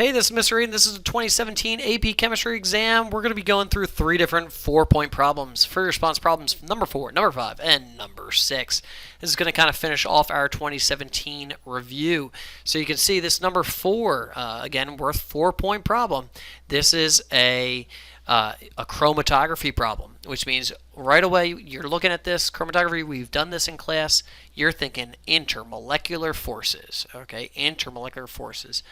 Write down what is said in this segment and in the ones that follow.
Hey, this is Mr. Reed, and this is the 2017 AP Chemistry exam. We're going to be going through three different 4-point problems. Free response problems number 4, number 5, and number 6. This is going to kind of finish off our 2017 review. So you can see this number 4, again, worth 4-point problem. This is a chromatography problem, which means right away you're looking at this chromatography. We've done this in class. You're thinking intermolecular forces, okay? Intermolecular forces.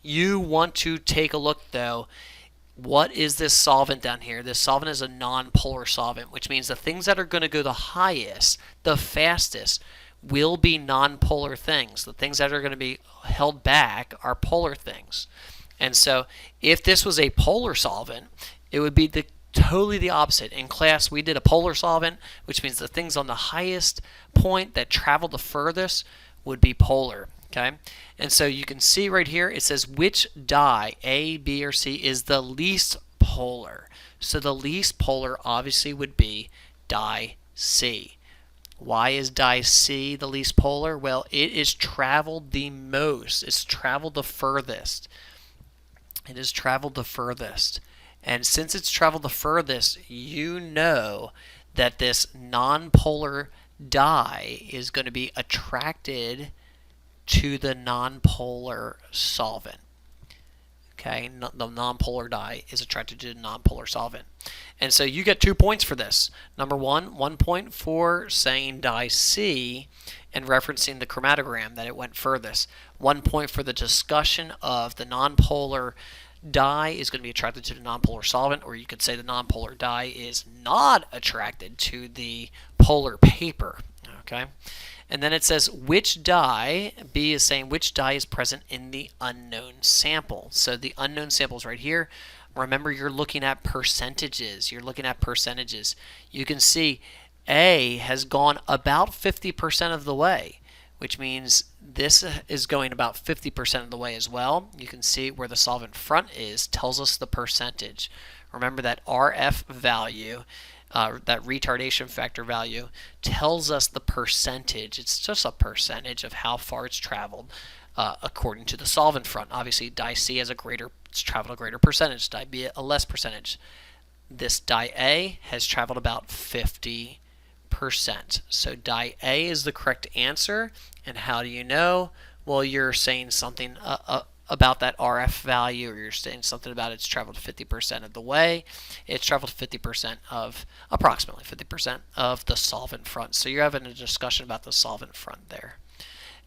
You want to take a look, though. What is this solvent down here? This solvent is a non-polar solvent, which means the things that are going to go the highest, the fastest, will be non-polar things. The things that are going to be held back are polar things. And so if this was a polar solvent, it would be totally the opposite. In class, we did a polar solvent, which means the things on the highest point that travel the furthest would be polar. Okay, and so you can see right here it says which dye, A, B, or C, is the least polar. So the least polar obviously would be dye C. Why is dye C the least polar? Well, it is traveled the most. It's traveled the furthest. It has traveled the furthest. And since it's traveled the furthest, you know that this non-polar dye is going to be attracted to the non-polar solvent. Okay, the non-polar dye is attracted to the non-polar solvent. And so you get 2 points for this. Number 1 point for saying dye C and referencing the chromatogram that it went furthest. 1 point for the discussion of the non-polar dye is going to be attracted to the non-polar solvent, or you could say the non-polar dye is not attracted to the polar paper. Okay. And then it says which dye, B is saying which dye is present in the unknown sample. So the unknown sample is right here. Remember, you're looking at percentages. You can see A has gone about 50% of the way, which means this is going about 50% of the way as well. You can see where the solvent front is, tells us the percentage. Remember that RF value, that retardation factor value, tells us the percentage. It's just a percentage of how far it's traveled according to the solvent front. Obviously, dye C has it's traveled a greater percentage, dye B a less percentage. This dye A has traveled about 50%. So dye A is the correct answer. And how do you know? Well, you're saying something about that RF value, or you're saying something about it's traveled 50% of the way. It's traveled 50% of, approximately 50% of the solvent front. So you're having a discussion about the solvent front there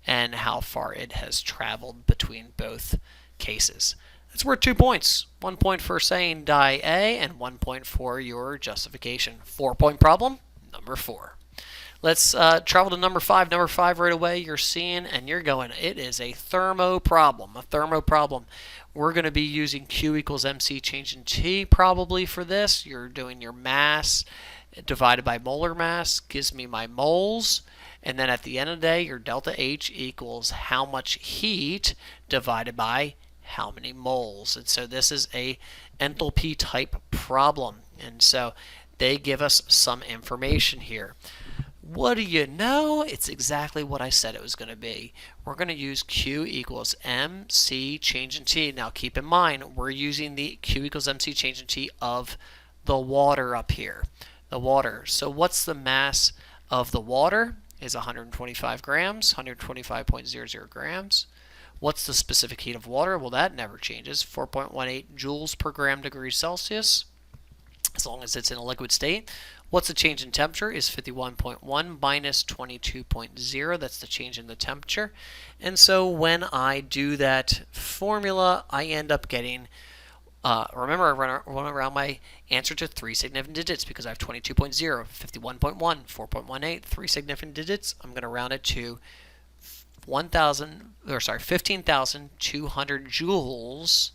and how far it has traveled between both cases. That's worth 2 points. 1 point for saying dye A and 1 point for your justification. 4-point problem, number 4. Let's travel to number 5. Number 5 right away you're seeing and you're going, it is a thermo problem. We're going to be using Q equals MC change in T probably for this. You're doing your mass divided by molar mass gives me my moles. And then at the end of the day, your delta H equals how much heat divided by how many moles. And so this is a enthalpy type problem. And so they give us some information here. What do you know? It's exactly what I said it was going to be. We're going to use Q equals MC change in T. Now keep in mind, we're using the Q equals MC change in T of the water up here. The water. So what's the mass of the water? Is 125 grams, 125.00 grams. What's the specific heat of water? Well, that never changes. 4.18 joules per gram degree Celsius, as long as it's in a liquid state. What's the change in temperature? Is 51.1 minus 22.0. That's the change in the temperature. And so when I do that formula, I end up getting, remember I run around my answer to 3 significant digits because I have 22.0, 51.1, 4.18, 3 significant digits. I'm going to round it to 15,200 joules.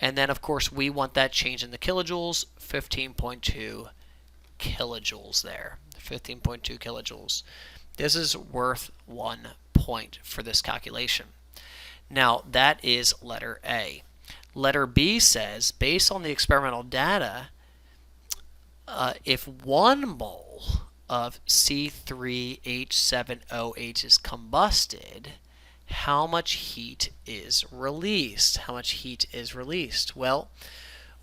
And then, of course, we want that change in the kilojoules, 15.2 kilojoules there. 15.2 kilojoules. This is worth 1 point for this calculation. Now, that is letter A. Letter B says, based on the experimental data, if 1 mole of C3H7OH is combusted, how much heat is released. How much heat is released? Well,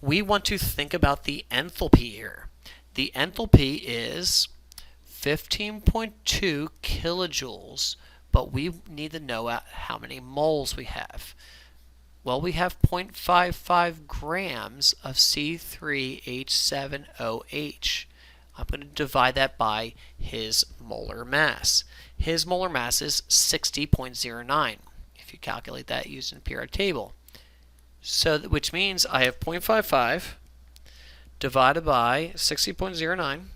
we want to think about the enthalpy here. The enthalpy is 15.2 kilojoules, but we need to know how many moles we have. Well, we have 0.55 grams of C3H7OH. I'm going to divide that by his molar mass. His molar mass is 60.09, if you calculate that using the periodic table. So, which means I have 0.55 divided by 60.09,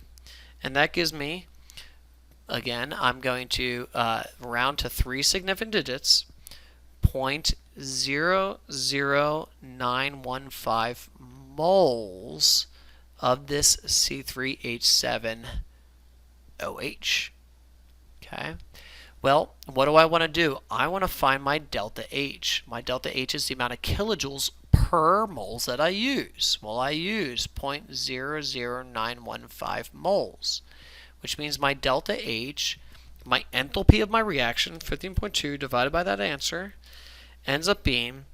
and that gives me, again, I'm going to round to 3 significant digits, 0.00915 moles of this C3H7OH. Okay. Well, what do I want to do? I want to find my delta H. My delta H is the amount of kilojoules per moles that I use. Well, I use 0.00915 moles, which means my delta H, my enthalpy of my reaction, 15.2 divided by that answer, ends up being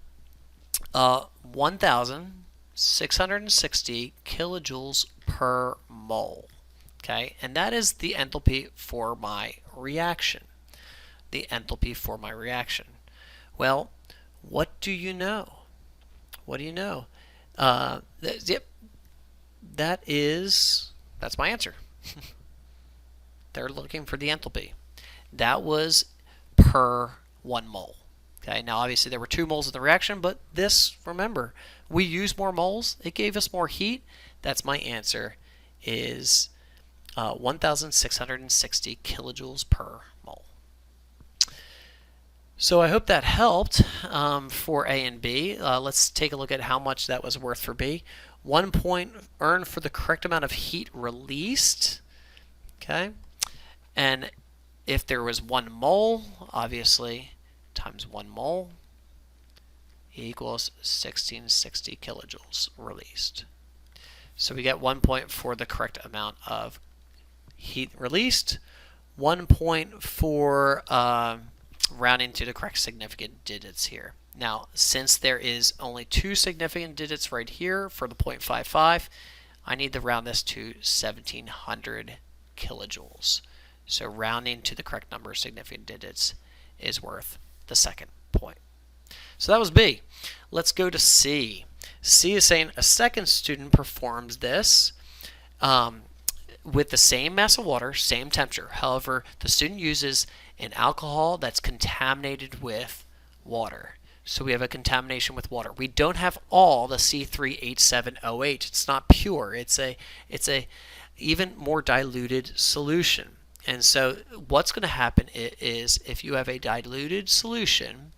1,660 kilojoules per mole. Okay, and that is the enthalpy for my reaction. The enthalpy for my reaction. Well, what do you know? What do you know? Yep, that's my answer. They're looking for the enthalpy. That was per 1 mole. Okay, now obviously there were 2 moles in the reaction, but this, remember, we used more moles. It gave us more heat. That's my answer, is 1,660 kilojoules per mole. So I hope that helped for A and B. Let's take a look at how much that was worth for B. 1 point earned for the correct amount of heat released. Okay, and if there was 1 mole, obviously, times 1 mole equals 1660 kilojoules released. So we get 1 point for the correct amount of heat released, 1 point for rounding to the correct significant digits here. Now, since there is only 2 significant digits right here for the 0.55, I need to round this to 1700 kilojoules. So rounding to the correct number of significant digits is worth the second point. So that was B. Let's go to C. C is saying a second student performs this with the same mass of water, same temperature. However, the student uses an alcohol that's contaminated with water. So we have a contamination with water. We don't have all the C3H7OH. It's not pure. It's a even more diluted solution. And so what's going to happen is if you have a diluted solution,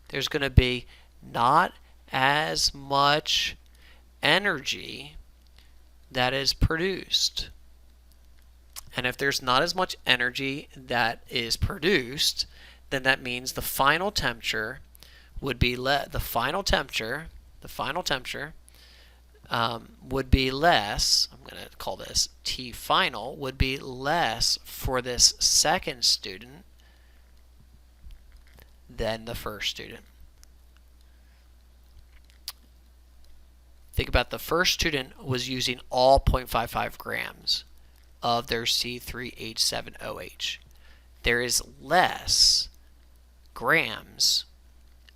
there's going to be not as much energy that is produced. And if there's not as much energy that is produced, then that means the final temperature would be the final temperature would be less. I'm going to call this T final, would be less for this second student than the first student. Think about the first student was using all 0.55 grams of their C3H7OH. There is less grams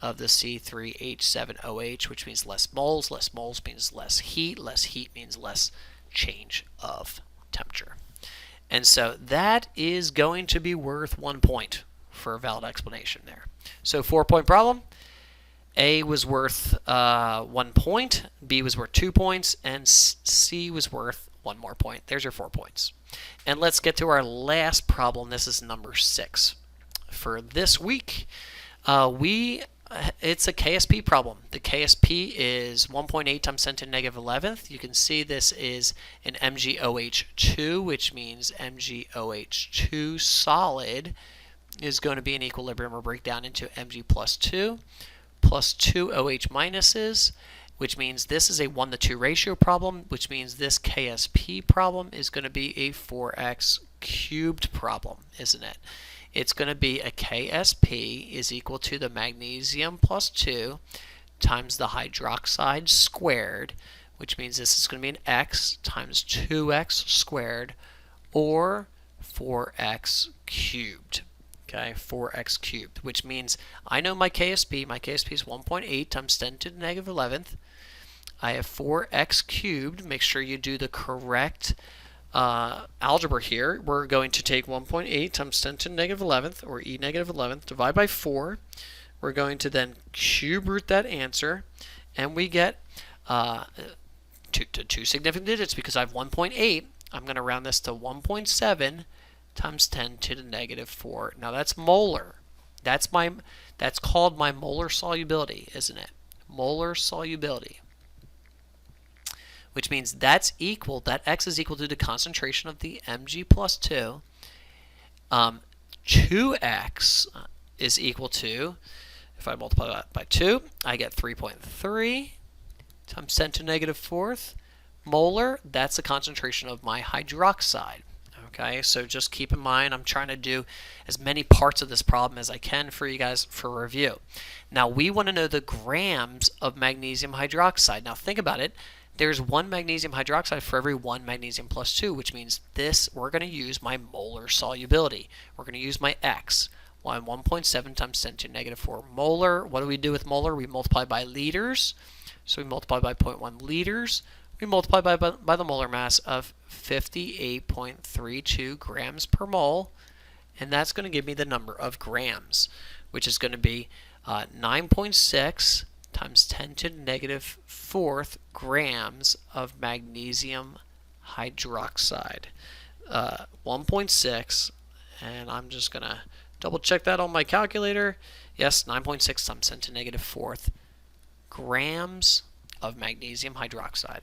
of the C3H7OH, which means less moles. Less moles means less heat. Less heat means less change of temperature. And so that is going to be worth 1 point for a valid explanation there. So 4-point problem. A was worth 1 point, B was worth 2 points, and C was worth 1 more point. There's your 4 points. And let's get to our last problem. This is number 6 for this week. It's a KSP problem. The KSP is 1.8 times 10 to the negative 11th. You can see this is an MgOH2, which means MgOH2 solid is going to be in equilibrium or break down into Mg plus 2 OH minuses, which means this is a 1-to-2 ratio problem, which means this KSP problem is going to be a 4x cubed problem, isn't it? it's going to be a KSP is equal to the magnesium plus 2 times the hydroxide squared, which means this is going to be an X times 2X squared, or 4X cubed. Okay, 4X cubed, which means I know my KSP. My KSP is 1.8 times 10 to the negative 11th. I have 4X cubed. Make sure you do the correct algebra here. We're going to take 1.8 times 10 to the negative 11th, or e negative 11th, divide by 4. We're going to then cube root that answer, and we get two significant digits because I have 1.8. I'm going to round this to 1.7 times 10 to the negative 4. Now that's molar. That's called my molar solubility, isn't it? Molar solubility. Which means that X is equal to the concentration of the Mg plus 2. 2X is equal to, if I multiply that by 2, I get 3.3 times 10 to the negative 4th. Molar, that's the concentration of my hydroxide. Okay, so just keep in mind I'm trying to do as many parts of this problem as I can for you guys for review. Now we want to know the grams of magnesium hydroxide. Now think about it. There's 1 magnesium hydroxide for every 1 magnesium plus 2, which means we're going to use my molar solubility. We're going to use my X. 1.7 times 10 to the negative 4 molar. What do we do with molar? We multiply by liters. So we multiply by 0.1 liters. We multiply by the molar mass of 58.32 grams per mole. And that's going to give me the number of grams, which is going to be 9.6 times 10 to the negative 4th grams of magnesium hydroxide. 1.6, and I'm just going to double check that on my calculator. Yes, 9.6 times 10 to the negative 4th grams of magnesium hydroxide.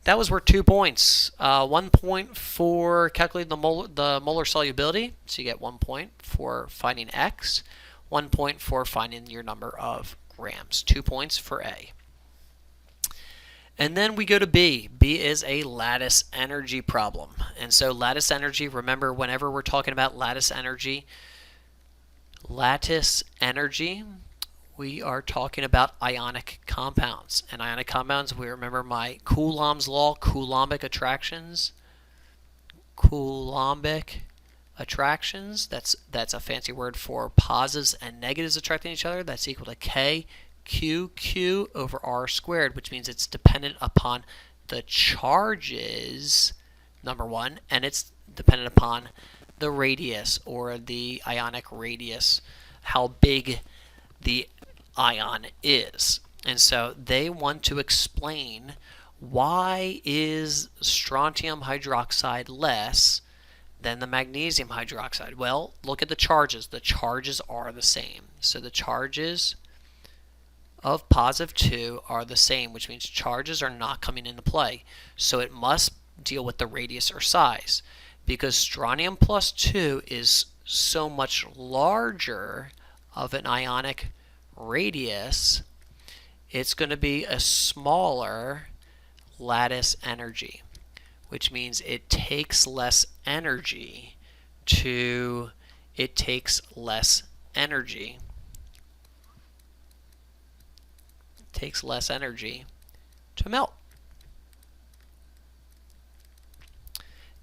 That was worth 2 points. 1 point for calculating the molar solubility, so you get 1 point for finding X, 1 point for finding your number of grams. 2 points for A. And then we go to B. B is a lattice energy problem. And so lattice energy, remember whenever we're talking about lattice energy, we are talking about ionic compounds. And ionic compounds, we remember my Coulomb's law, Coulombic attractions. Coulombic attractions, that's a fancy word for positives and negatives attracting each other. That's equal to K Q over R squared, which means it's dependent upon the charges, number one, and it's dependent upon the radius, or the ionic radius, how big the ion is. And so they want to explain, why is strontium hydroxide less than the magnesium hydroxide? Well, look at the charges. The charges are the same. So the charges of positive 2 are the same, which means charges are not coming into play. So it must deal with the radius or size. Because strontium plus 2 is so much larger of an ionic radius, it's going to be a smaller lattice energy, which means it takes less energy to melt.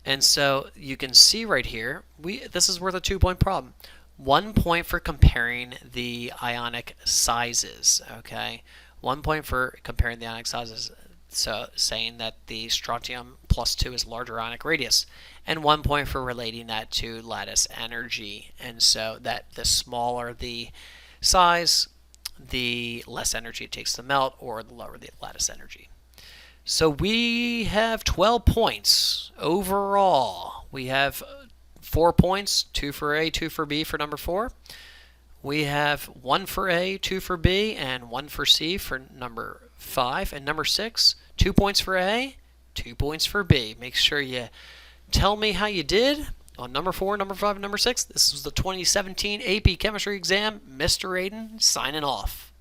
And so you can see right here, this is worth a 2-point problem. 1 point for comparing the ionic sizes, okay? 1 point for comparing the ionic sizes, so saying that the strontium plus 2 is larger ionic radius, and 1 point for relating that to lattice energy. And so that the smaller the size, the less energy it takes to melt, or the lower the lattice energy. So we have 12 points overall. We have 4 points, 2 for A, 2 for B for number 4. We have 1 for A, 2 for B, and 1 for C for number 5. And number 6, 2 points for A, 2 points for B. Make sure you tell me how you did on number 4, number 5, and number 6. This was the 2017 AP Chemistry exam. Mr. Aiden signing off.